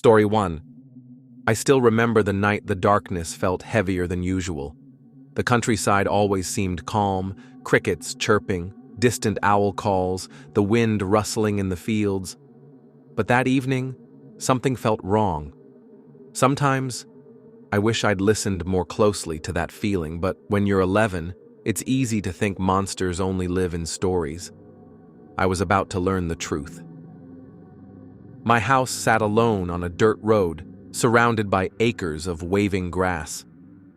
Story 1. I still remember the night the darkness felt heavier than usual. The countryside always seemed calm, crickets chirping, distant owl calls, the wind rustling in the fields. But that evening, something felt wrong. Sometimes, I wish I'd listened more closely to that feeling, but when you're 11, it's easy to think monsters only live in stories. I was about to learn the truth. My house sat alone on a dirt road, surrounded by acres of waving grass.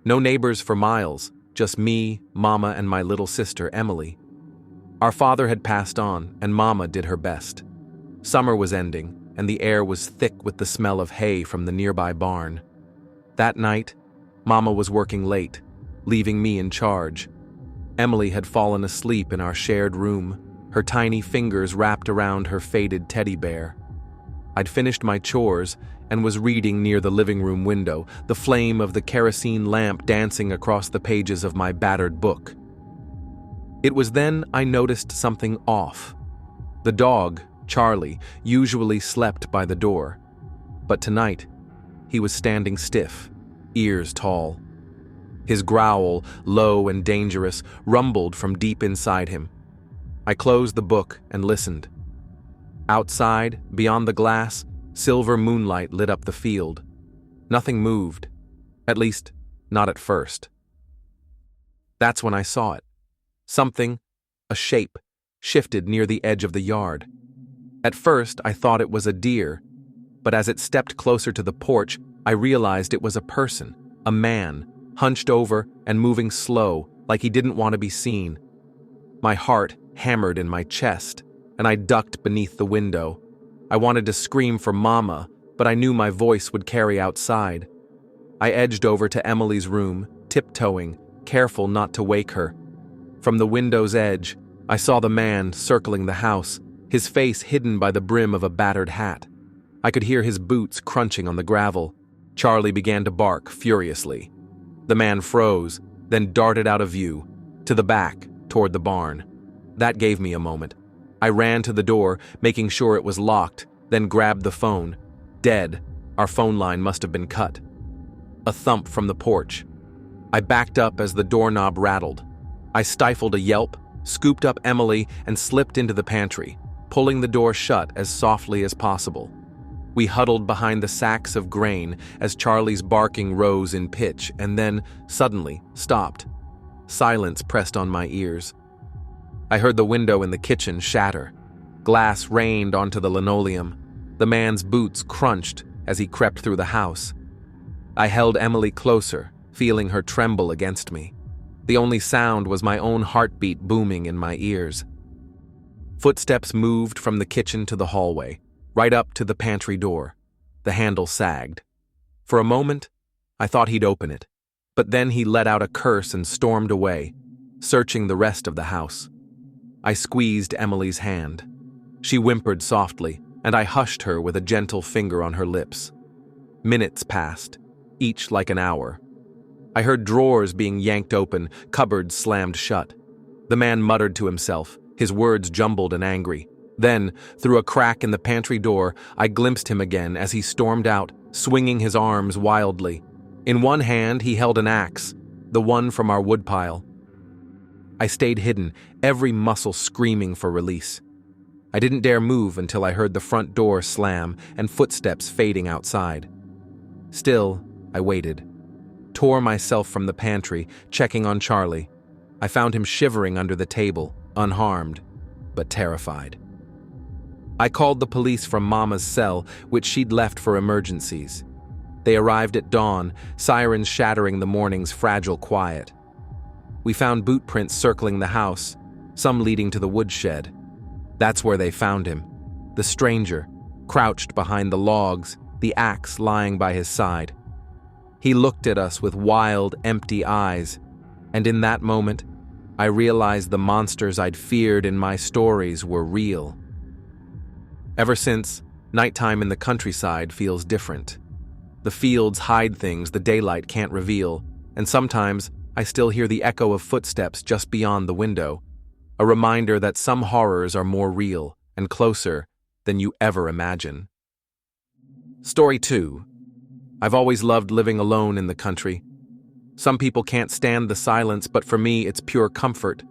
No neighbors for miles, just me, Mama, and my little sister, Emily. Our father had passed on, and Mama did her best. Summer was ending, and the air was thick with the smell of hay from the nearby barn. That night, Mama was working late, leaving me in charge. Emily had fallen asleep in our shared room, her tiny fingers wrapped around her faded teddy bear. I'd finished my chores and was reading near the living room window, the flame of the kerosene lamp dancing across the pages of my battered book. It was then I noticed something off. The dog, Charlie, usually slept by the door, but tonight, he was standing stiff, ears tall. His growl, low and dangerous, rumbled from deep inside him. I closed the book and listened. Outside, beyond the glass, silver moonlight lit up the field. Nothing moved, at least, not at first. That's when I saw it. Something, a shape, shifted near the edge of the yard. At first, I thought it was a deer, but as it stepped closer to the porch, I realized it was a person, a man, hunched over and moving slow, like he didn't want to be seen. My heart hammered in my chest, and I ducked beneath the window. I wanted to scream for Mama, but I knew my voice would carry outside. I edged over to Emily's room, tiptoeing, careful not to wake her. From the window's edge, I saw the man circling the house, his face hidden by the brim of a battered hat. I could hear his boots crunching on the gravel. Charlie began to bark furiously. The man froze, then darted out of view, to the back, toward the barn. That gave me a moment. I ran to the door, making sure it was locked, then grabbed the phone. Dead. Our phone line must have been cut. A thump from the porch. I backed up as the doorknob rattled. I stifled a yelp, scooped up Emily, and slipped into the pantry, pulling the door shut as softly as possible. We huddled behind the sacks of grain as Charlie's barking rose in pitch and then, suddenly, stopped. Silence pressed on my ears. I heard the window in the kitchen shatter. Glass rained onto the linoleum. The man's boots crunched as he crept through the house. I held Emily closer, feeling her tremble against me. The only sound was my own heartbeat booming in my ears. Footsteps moved from the kitchen to the hallway, right up to the pantry door. The handle sagged. For a moment, I thought he'd open it, but then he let out a curse and stormed away, searching the rest of the house. I squeezed Emily's hand. She whimpered softly, and I hushed her with a gentle finger on her lips. Minutes passed, each like an hour. I heard drawers being yanked open, cupboards slammed shut. The man muttered to himself, his words jumbled and angry. Then, through a crack in the pantry door, I glimpsed him again as he stormed out, swinging his arms wildly. In one hand, he held an axe, the one from our woodpile. I stayed hidden, every muscle screaming for release. I didn't dare move until I heard the front door slam and footsteps fading outside. Still, I waited. Tore myself from the pantry, checking on Charlie. I found him shivering under the table, unharmed, but terrified. I called the police from Mama's cell, which she'd left for emergencies. They arrived at dawn, sirens shattering the morning's fragile quiet. We found boot prints circling the house, some leading to the woodshed. That's where they found him, the stranger, crouched behind the logs, the axe lying by his side. He looked at us with wild, empty eyes, and in that moment, I realized the monsters I'd feared in my stories were real. Ever since, nighttime in the countryside feels different. The fields hide things the daylight can't reveal, and sometimes I still hear the echo of footsteps just beyond the window, a reminder that some horrors are more real and closer than you ever imagine. Story 2. I've always loved living alone in the country. Some people can't stand the silence, but for me it's pure comfort,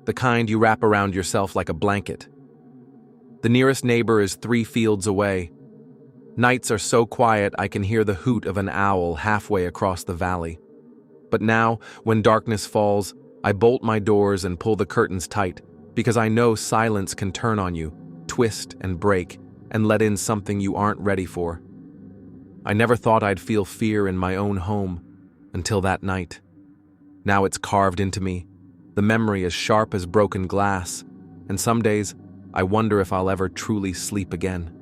the kind you wrap around yourself like a blanket. The nearest neighbor is 3 fields away. Nights are so quiet I can hear the hoot of an owl halfway across the valley. But now, when darkness falls, I bolt my doors and pull the curtains tight, because I know silence can turn on you, twist and break, and let in something you aren't ready for. I never thought I'd feel fear in my own home, until that night. Now it's carved into me, the memory as sharp as broken glass, and some days I wonder if I'll ever truly sleep again.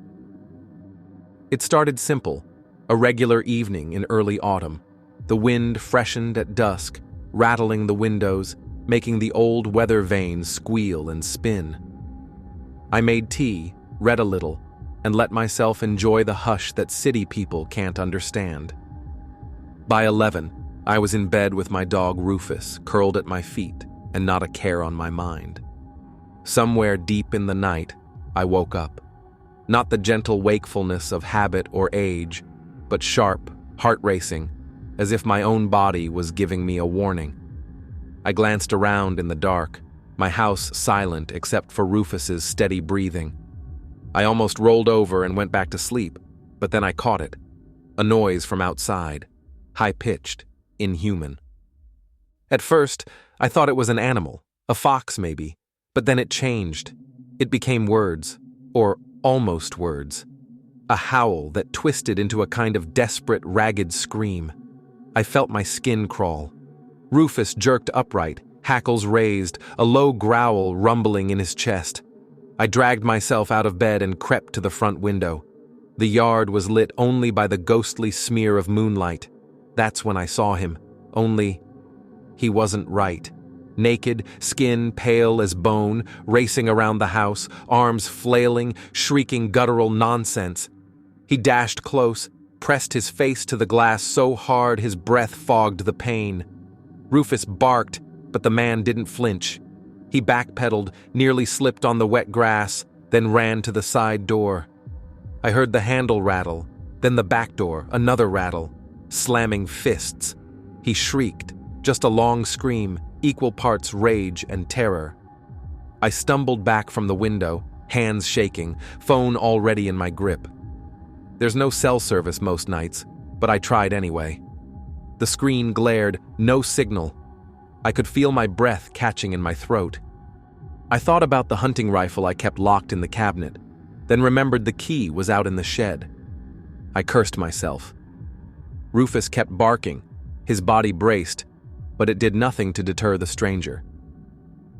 It started simple, a regular evening in early autumn. The wind freshened at dusk, rattling the windows, making the old weather vanes squeal and spin. I made tea, read a little, and let myself enjoy the hush that city people can't understand. By 11, I was in bed with my dog Rufus curled at my feet and not a care on my mind. Somewhere deep in the night, I woke up. Not the gentle wakefulness of habit or age, but sharp, heart-racing, as if my own body was giving me a warning. I glanced around in the dark, my house silent except for Rufus's steady breathing. I almost rolled over and went back to sleep, but then I caught it. A noise from outside, high-pitched, inhuman. At first, I thought it was an animal, a fox maybe, but then it changed. It became words, or almost words. A howl that twisted into a kind of desperate, ragged scream. I felt my skin crawl. Rufus jerked upright, hackles raised, a low growl rumbling in his chest. I dragged myself out of bed and crept to the front window. The yard was lit only by the ghostly smear of moonlight. That's when I saw him, only he wasn't right. Naked, skin pale as bone, racing around the house, arms flailing, shrieking guttural nonsense. He dashed close, pressed his face to the glass so hard his breath fogged the pain. Rufus barked, but the man didn't flinch. He backpedaled, nearly slipped on the wet grass, then ran to the side door. I heard the handle rattle, then the back door, another rattle, slamming fists. He shrieked, just a long scream, equal parts rage and terror. I stumbled back from the window, hands shaking, phone already in my grip. There's no cell service most nights, but I tried anyway. The screen glared, no signal. I could feel my breath catching in my throat. I thought about the hunting rifle I kept locked in the cabinet, then remembered the key was out in the shed. I cursed myself. Rufus kept barking, his body braced, but it did nothing to deter the stranger.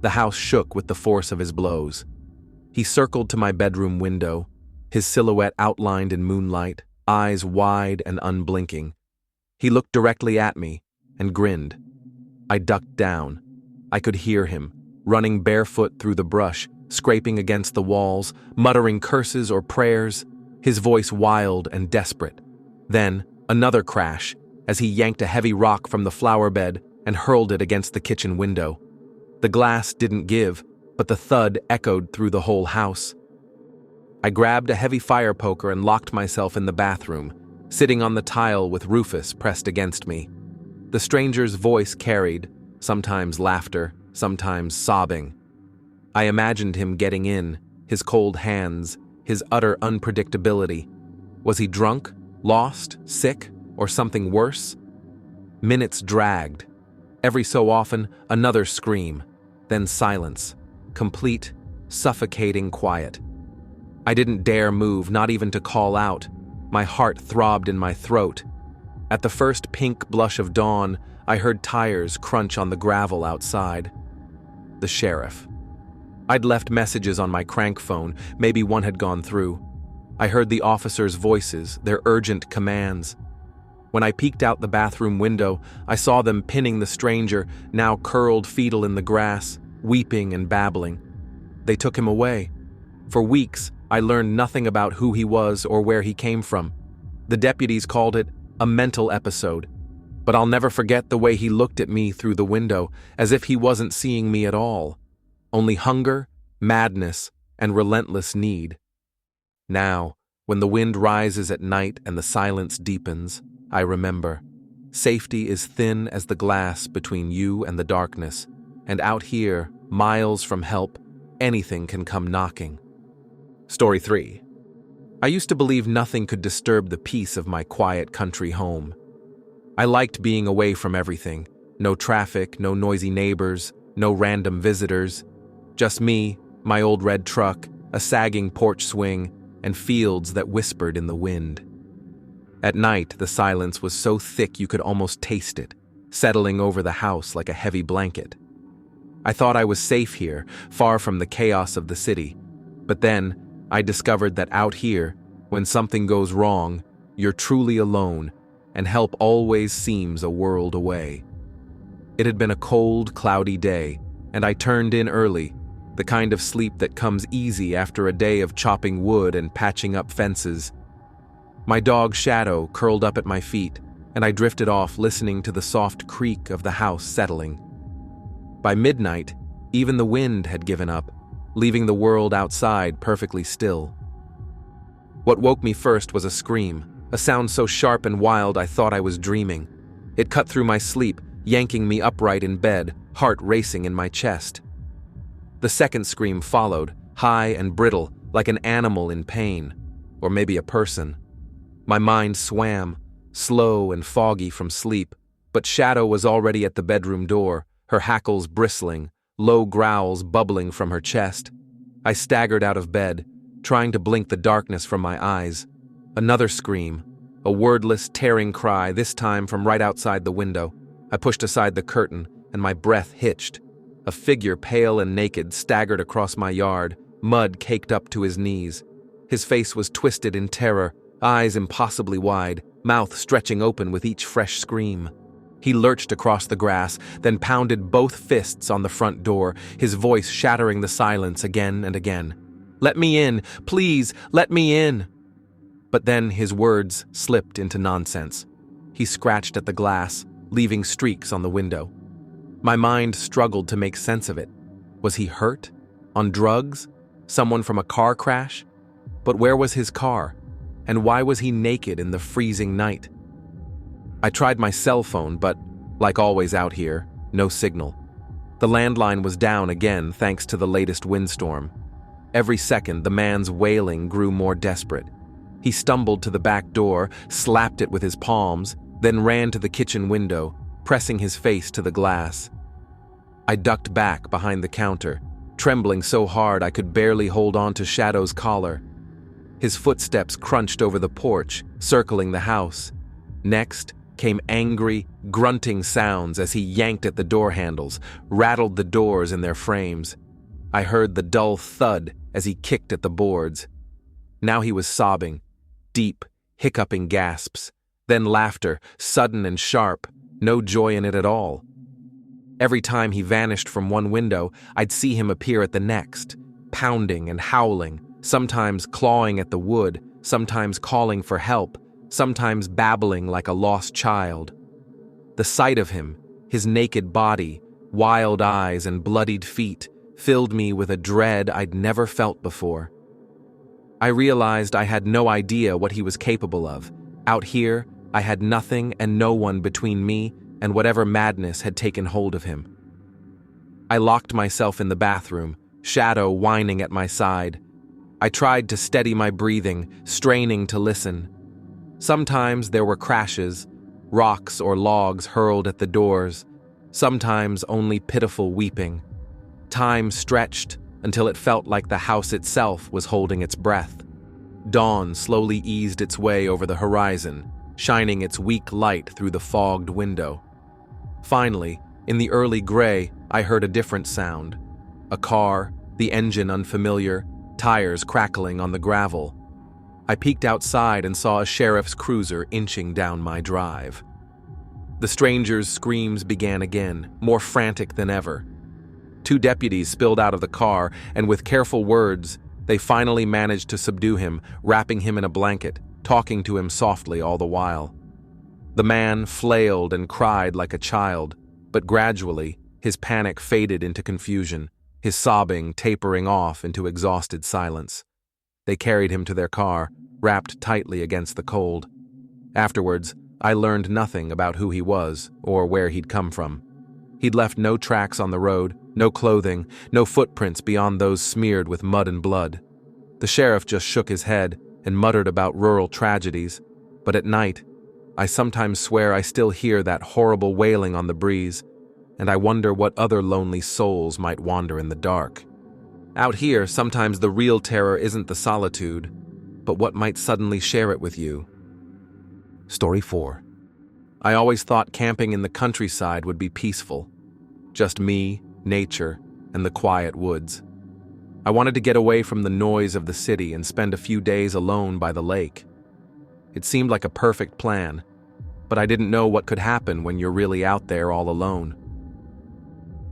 The house shook with the force of his blows. He circled to my bedroom window, his silhouette outlined in moonlight, eyes wide and unblinking. He looked directly at me and grinned. I ducked down. I could hear him, running barefoot through the brush, scraping against the walls, muttering curses or prayers, his voice wild and desperate. Then, another crash, as he yanked a heavy rock from the flower bed and hurled it against the kitchen window. The glass didn't give, but the thud echoed through the whole house. I grabbed a heavy fire poker and locked myself in the bathroom, sitting on the tile with Rufus pressed against me. The stranger's voice carried, sometimes laughter, sometimes sobbing. I imagined him getting in, his cold hands, his utter unpredictability. Was he drunk, lost, sick, or something worse? Minutes dragged. Every so often, another scream, then silence, complete, suffocating quiet. I didn't dare move, not even to call out. My heart throbbed in my throat. At the first pink blush of dawn, I heard tires crunch on the gravel outside. The sheriff. I'd left messages on my crank phone, maybe one had gone through. I heard the officers' voices, their urgent commands. When I peeked out the bathroom window, I saw them pinning the stranger, now curled fetal in the grass, weeping and babbling. They took him away. For weeks, I learned nothing about who he was or where he came from. The deputies called it a mental episode, but I'll never forget the way he looked at me through the window, as if he wasn't seeing me at all. Only hunger, madness, and relentless need. Now, When the wind rises at night and the silence deepens, I remember. Safety is thin as the glass between you and the darkness, and out here, miles from help, anything can come knocking. Story 3. I used to believe nothing could disturb the peace of my quiet country home. I liked being away from everything. No traffic, no noisy neighbors, no random visitors. Just me, my old red truck, a sagging porch swing, and fields that whispered in the wind. At night, the silence was so thick you could almost taste it, settling over the house like a heavy blanket. I thought I was safe here, far from the chaos of the city. But then, I discovered that out here, when something goes wrong, you're truly alone, and help always seems a world away. It had been a cold, cloudy day, and I turned in early, the kind of sleep that comes easy after a day of chopping wood and patching up fences. My dog Shadow curled up at my feet, and I drifted off listening to the soft creak of the house settling. By midnight, even the wind had given up, leaving the world outside perfectly still. What woke me first was a scream, a sound so sharp and wild I thought I was dreaming. It cut through my sleep, yanking me upright in bed, heart racing in my chest. The second scream followed, high and brittle, like an animal in pain, or maybe a person. My mind swam, slow and foggy from sleep, but Shadow was already at the bedroom door, her hackles bristling, low growls bubbling from her chest. I staggered out of bed, trying to blink the darkness from my eyes. Another scream, a wordless, tearing cry, this time from right outside the window. I pushed aside the curtain, and my breath hitched. A figure, pale and naked, staggered across my yard, mud caked up to his knees. His face was twisted in terror, eyes impossibly wide, mouth stretching open with each fresh scream. He lurched across the grass, then pounded both fists on the front door, his voice shattering the silence again and again. "Let me in! Please, let me in!" But then his words slipped into nonsense. He scratched at the glass, leaving streaks on the window. My mind struggled to make sense of it. Was he hurt? On drugs? Someone from a car crash? But where was his car? And why was he naked in the freezing night? I tried my cell phone, but, like always out here, no signal. The landline was down again thanks to the latest windstorm. Every second, the man's wailing grew more desperate. He stumbled to the back door, slapped it with his palms, then ran to the kitchen window, pressing his face to the glass. I ducked back behind the counter, trembling so hard I could barely hold on to Shadow's collar. His footsteps crunched over the porch, circling the house. Next came angry, grunting sounds as he yanked at the door handles, rattled the doors in their frames. I heard the dull thud as he kicked at the boards. Now he was sobbing, deep, hiccuping gasps, then laughter, sudden and sharp, no joy in it at all. Every time he vanished from one window, I'd see him appear at the next, pounding and howling, sometimes clawing at the wood, sometimes calling for help, sometimes babbling like a lost child. The sight of him, his naked body, wild eyes and bloodied feet, filled me with a dread I'd never felt before. I realized I had no idea what he was capable of. Out here, I had nothing and no one between me and whatever madness had taken hold of him. I locked myself in the bathroom, Shadow whining at my side. I tried to steady my breathing, straining to listen. Sometimes there were crashes, rocks or logs hurled at the doors, sometimes only pitiful weeping. Time stretched until it felt like the house itself was holding its breath. Dawn slowly eased its way over the horizon, shining its weak light through the fogged window. Finally, in the early gray, I heard a different sound. A car, the engine unfamiliar, tires crackling on the gravel. I peeked outside and saw a sheriff's cruiser inching down my drive. The stranger's screams began again, more frantic than ever. 2 deputies spilled out of the car, and with careful words, they finally managed to subdue him, wrapping him in a blanket, talking to him softly all the while. The man flailed and cried like a child, but gradually, his panic faded into confusion, his sobbing tapering off into exhausted silence. They carried him to their car, wrapped tightly against the cold. Afterwards, I learned nothing about who he was or where he'd come from. He'd left no tracks on the road, no clothing, no footprints beyond those smeared with mud and blood. The sheriff just shook his head and muttered about rural tragedies, but at night, I sometimes swear I still hear that horrible wailing on the breeze, and I wonder what other lonely souls might wander in the dark. Out here, sometimes the real terror isn't the solitude, but what might suddenly share it with you. Story 4. I always thought camping in the countryside would be peaceful. Just me, nature, and the quiet woods. I wanted to get away from the noise of the city and spend a few days alone by the lake. It seemed like a perfect plan, but I didn't know what could happen when you're really out there all alone.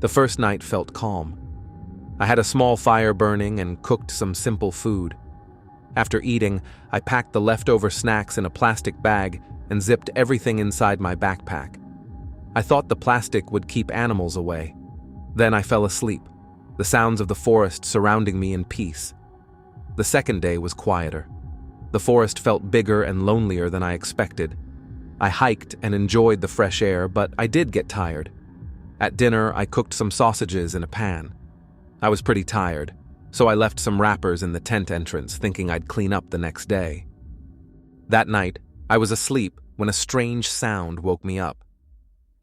The first night felt calm. I had a small fire burning and cooked some simple food. After eating, I packed the leftover snacks in a plastic bag and zipped everything inside my backpack. I thought the plastic would keep animals away. Then I fell asleep, the sounds of the forest surrounding me in peace. The second day was quieter. The forest felt bigger and lonelier than I expected. I hiked and enjoyed the fresh air, but I did get tired. At dinner, I cooked some sausages in a pan. I was pretty tired, so I left some wrappers in the tent entrance, thinking I'd clean up the next day. That night, I was asleep when a strange sound woke me up.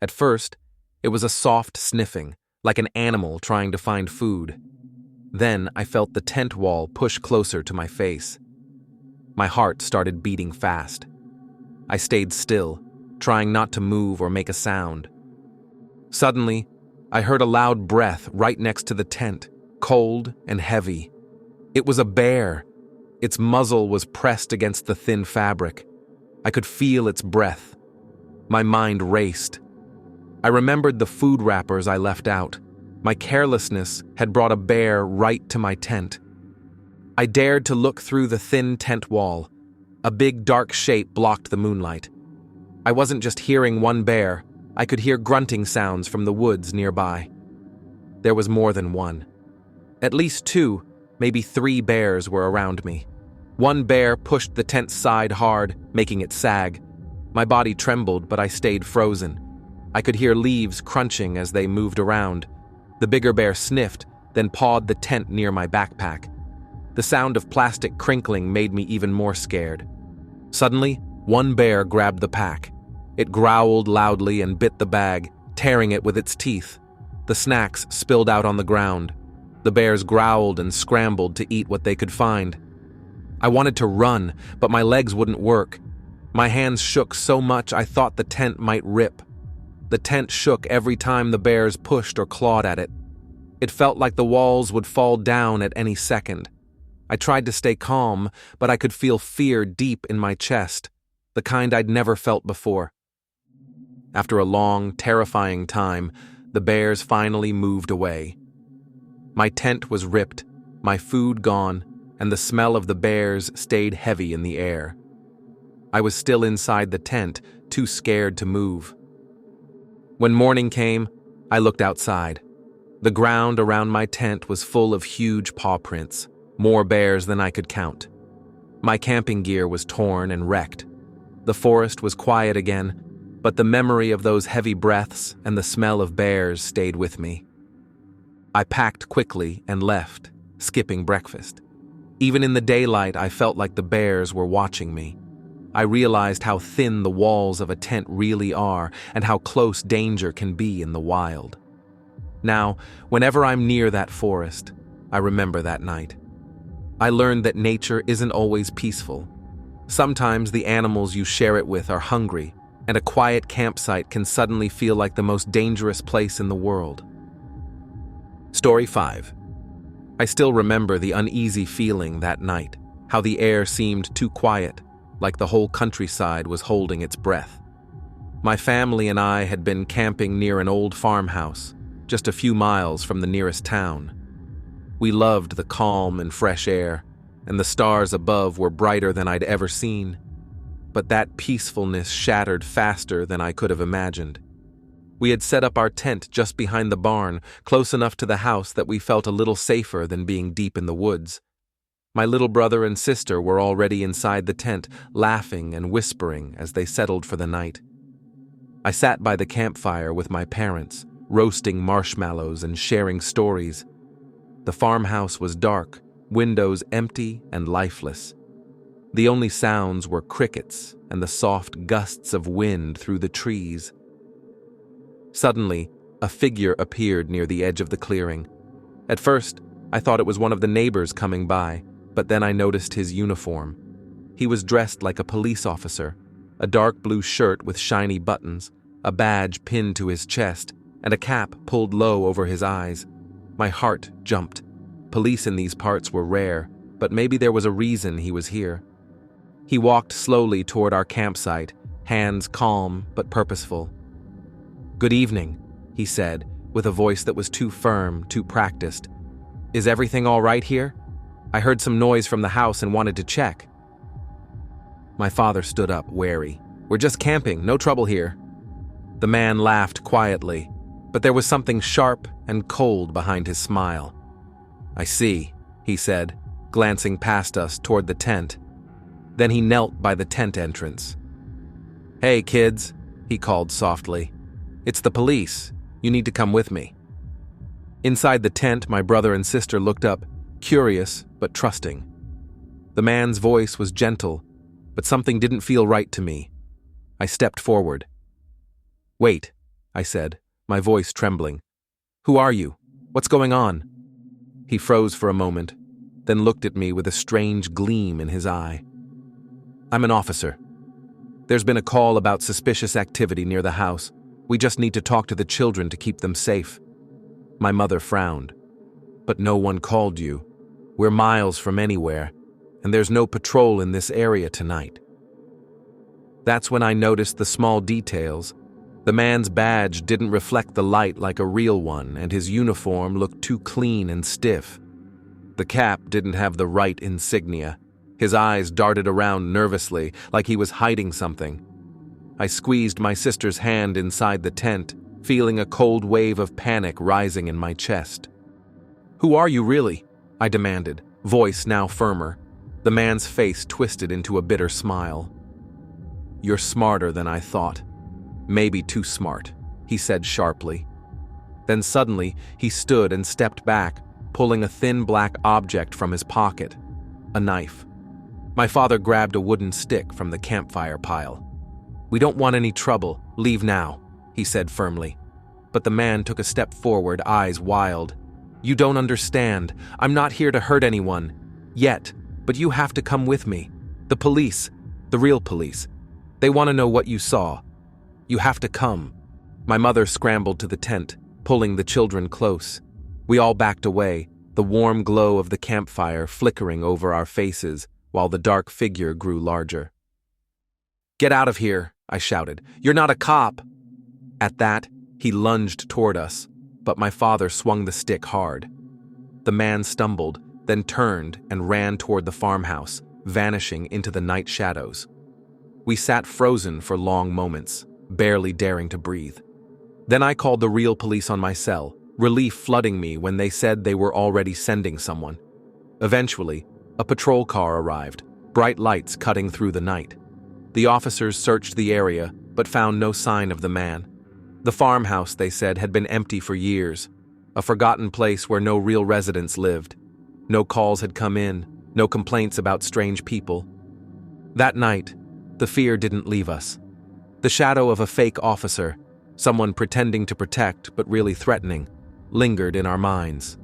At first, it was a soft sniffing, like an animal trying to find food. Then I felt the tent wall push closer to my face. My heart started beating fast. I stayed still, trying not to move or make a sound. Suddenly, I heard a loud breath right next to the tent, cold and heavy. It was a bear. Its muzzle was pressed against the thin fabric. I could feel its breath. My mind raced. I remembered the food wrappers I left out. My carelessness had brought a bear right to my tent. I dared to look through the thin tent wall. A big dark shape blocked the moonlight. I wasn't just hearing one bear. I could hear grunting sounds from the woods nearby. There was more than one. At least 2, maybe 3 bears were around me. One bear pushed the tent's side hard, making it sag. My body trembled, but I stayed frozen. I could hear leaves crunching as they moved around. The bigger bear sniffed, then pawed the tent near my backpack. The sound of plastic crinkling made me even more scared. Suddenly, one bear grabbed the pack. It growled loudly and bit the bag, tearing it with its teeth. The snacks spilled out on the ground. The bears growled and scrambled to eat what they could find. I wanted to run, but my legs wouldn't work. My hands shook so much I thought the tent might rip. The tent shook every time the bears pushed or clawed at it. It felt like the walls would fall down at any second. I tried to stay calm, but I could feel fear deep in my chest, the kind I'd never felt before. After a long, terrifying time, the bears finally moved away. My tent was ripped, my food gone, and the smell of the bears stayed heavy in the air. I was still inside the tent, too scared to move. When morning came, I looked outside. The ground around my tent was full of huge paw prints, more bears than I could count. My camping gear was torn and wrecked. The forest was quiet again, but the memory of those heavy breaths and the smell of bears stayed with me. I packed quickly and left, skipping breakfast. Even in the daylight, I felt like the bears were watching me. I realized how thin the walls of a tent really are and how close danger can be in the wild. Now, whenever I'm near that forest, I remember that night. I learned that nature isn't always peaceful. Sometimes the animals you share it with are hungry, and a quiet campsite can suddenly feel like the most dangerous place in the world. Story 5. I still remember the uneasy feeling that night, how the air seemed too quiet, like the whole countryside was holding its breath. My family and I had been camping near an old farmhouse, just a few miles from the nearest town. We loved the calm and fresh air, and the stars above were brighter than I'd ever seen. But that peacefulness shattered faster than I could have imagined. We had set up our tent just behind the barn, close enough to the house that we felt a little safer than being deep in the woods. My little brother and sister were already inside the tent, laughing and whispering as they settled for the night. I sat by the campfire with my parents, roasting marshmallows and sharing stories. The farmhouse was dark, windows empty and lifeless. The only sounds were crickets and the soft gusts of wind through the trees. Suddenly, a figure appeared near the edge of the clearing. At first, I thought it was one of the neighbors coming by, but then I noticed his uniform. He was dressed like a police officer, a dark blue shirt with shiny buttons, a badge pinned to his chest, and a cap pulled low over his eyes. My heart jumped. Police in these parts were rare, but maybe there was a reason he was here. He walked slowly toward our campsite, hands calm but purposeful. "Good evening," he said, with a voice that was too firm, too practiced. "Is everything all right here? I heard some noise from the house and wanted to check." My father stood up, wary. "We're just camping, no trouble here." The man laughed quietly, but there was something sharp and cold behind his smile. "I see," he said, glancing past us toward the tent. Then he knelt by the tent entrance. "Hey, kids," he called softly. "It's the police. You need to come with me." Inside the tent, my brother and sister looked up, curious but trusting. The man's voice was gentle, but something didn't feel right to me. I stepped forward. "Wait," I said, my voice trembling. "Who are you? What's going on?" He froze for a moment, then looked at me with a strange gleam in his eye. "I'm an officer. There's been a call about suspicious activity near the house. We just need to talk to the children to keep them safe." My mother frowned. "But no one called you. We're miles from anywhere, and there's no patrol in this area tonight." That's when I noticed the small details. The man's badge didn't reflect the light like a real one, and his uniform looked too clean and stiff. The cap didn't have the right insignia. His eyes darted around nervously, like he was hiding something. I squeezed my sister's hand inside the tent, feeling a cold wave of panic rising in my chest. "Who are you really?" I demanded, voice now firmer. The man's face twisted into a bitter smile. "You're smarter than I thought. Maybe too smart," he said sharply. Then suddenly, he stood and stepped back, pulling a thin black object from his pocket. A knife. My father grabbed a wooden stick from the campfire pile. "We don't want any trouble. Leave now," he said firmly. But the man took a step forward, eyes wild. "You don't understand. I'm not here to hurt anyone. Yet. But you have to come with me. The police. The real police. They want to know what you saw. You have to come." My mother scrambled to the tent, pulling the children close. We all backed away, the warm glow of the campfire flickering over our faces while the dark figure grew larger. "Get out of here," I shouted. "You're not a cop." At that, he lunged toward us, but my father swung the stick hard. The man stumbled, then turned and ran toward the farmhouse, vanishing into the night shadows. We sat frozen for long moments, barely daring to breathe. Then I called the real police on my cell, relief flooding me when they said they were already sending someone. Eventually, a patrol car arrived, bright lights cutting through the night. The officers searched the area, but found no sign of the man. The farmhouse, they said, had been empty for years, a forgotten place where no real residents lived. No calls had come in, no complaints about strange people. That night, the fear didn't leave us. The shadow of a fake officer, someone pretending to protect but really threatening, lingered in our minds.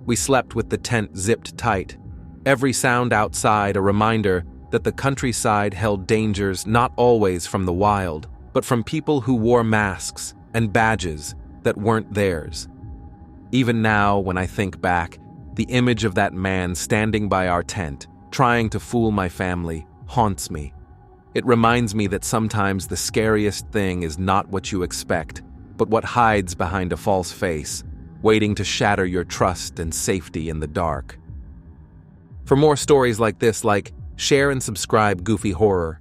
We slept with the tent zipped tight, every sound outside a reminder that the countryside held dangers not always from the wild, but from people who wore masks and badges that weren't theirs. Even now, when I think back, the image of that man standing by our tent, trying to fool my family, haunts me. It reminds me that sometimes the scariest thing is not what you expect, but what hides behind a false face, waiting to shatter your trust and safety in the dark. For more stories like this, share and subscribe Goofy Horror.